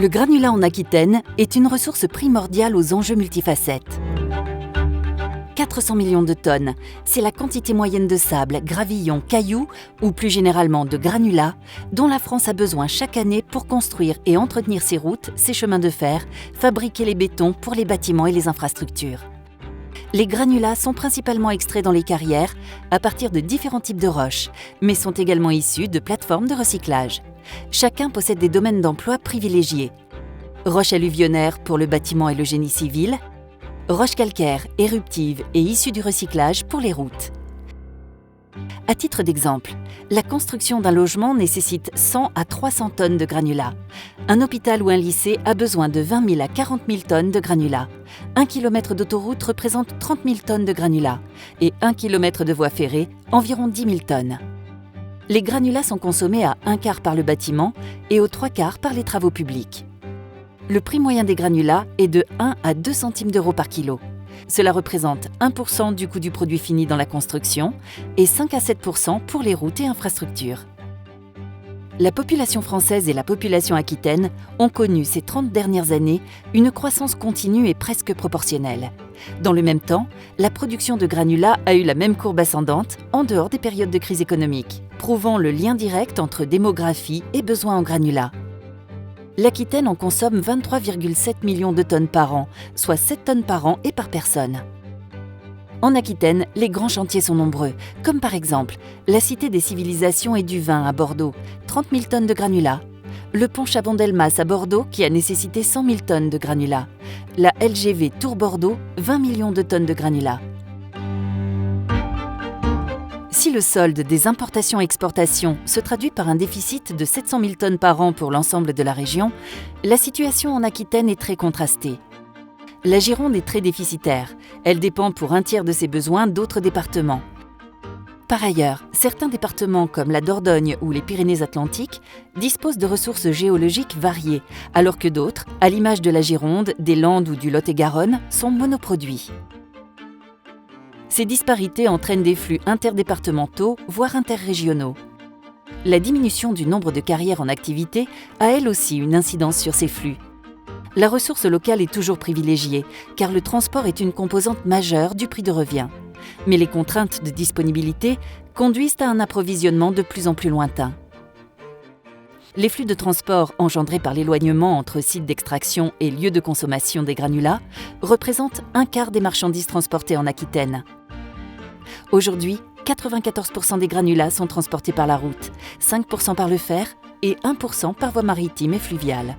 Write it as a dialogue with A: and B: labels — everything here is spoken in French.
A: Le granulat en Aquitaine est une ressource primordiale aux enjeux multifacettes. 400 millions de tonnes, c'est la quantité moyenne de sable, gravillon, cailloux ou plus généralement de granulats dont la France a besoin chaque année pour construire et entretenir ses routes, ses chemins de fer, fabriquer les bétons pour les bâtiments et les infrastructures. Les granulats sont principalement extraits dans les carrières à partir de différents types de roches, mais sont également issus de plateformes de recyclage. Chacun possède des domaines d'emploi privilégiés. Roches alluvionnaires pour le bâtiment et le génie civil, roches calcaires, éruptives et issues du recyclage pour les routes. À titre d'exemple, la construction d'un logement nécessite 100 à 300 tonnes de granulats. Un hôpital ou un lycée a besoin de 20 000 à 40 000 tonnes de granulats. 1 km d'autoroute représente 30 000 tonnes de granulats et 1 km de voie ferrée, environ 10 000 tonnes. Les granulats sont consommés à 1/4 par le bâtiment et aux 3/4 par les travaux publics. Le prix moyen des granulats est de 1 à 2 centimes d'euros par kilo. Cela représente 1% du coût du produit fini dans la construction et 5 à 7% pour les routes et infrastructures. La population française et la population aquitaine ont connu ces 30 dernières années une croissance continue et presque proportionnelle. Dans le même temps, la production de granulats a eu la même courbe ascendante en dehors des périodes de crise économique, prouvant le lien direct entre démographie et besoins en granulats. L'Aquitaine en consomme 23,7 millions de tonnes par an, soit 7 tonnes par an et par personne. En Aquitaine, les grands chantiers sont nombreux, comme par exemple la Cité des civilisations et du vin à Bordeaux, 30 000 tonnes de granulats, le pont Chabon-Delmas à Bordeaux qui a nécessité 100 000 tonnes de granulats, la LGV Tours-Bordeaux, 20 millions de tonnes de granulats. Si le solde des importations-exportations se traduit par un déficit de 700 000 tonnes par an pour l'ensemble de la région, la situation en Aquitaine est très contrastée. La Gironde est très déficitaire. Elle dépend pour 1/3 de ses besoins d'autres départements. Par ailleurs, certains départements comme la Dordogne ou les Pyrénées-Atlantiques disposent de ressources géologiques variées, alors que d'autres, à l'image de la Gironde, des Landes ou du Lot-et-Garonne, sont monoproduits. Ces disparités entraînent des flux interdépartementaux, voire interrégionaux. La diminution du nombre de carrières en activité a elle aussi une incidence sur ces flux. La ressource locale est toujours privilégiée, car le transport est une composante majeure du prix de revient. Mais les contraintes de disponibilité conduisent à un approvisionnement de plus en plus lointain. Les flux de transport engendrés par l'éloignement entre sites d'extraction et lieux de consommation des granulats représentent 1/4 des marchandises transportées en Aquitaine. Aujourd'hui, 94% des granulats sont transportés par la route, 5% par le fer et 1% par voie maritime et fluviale.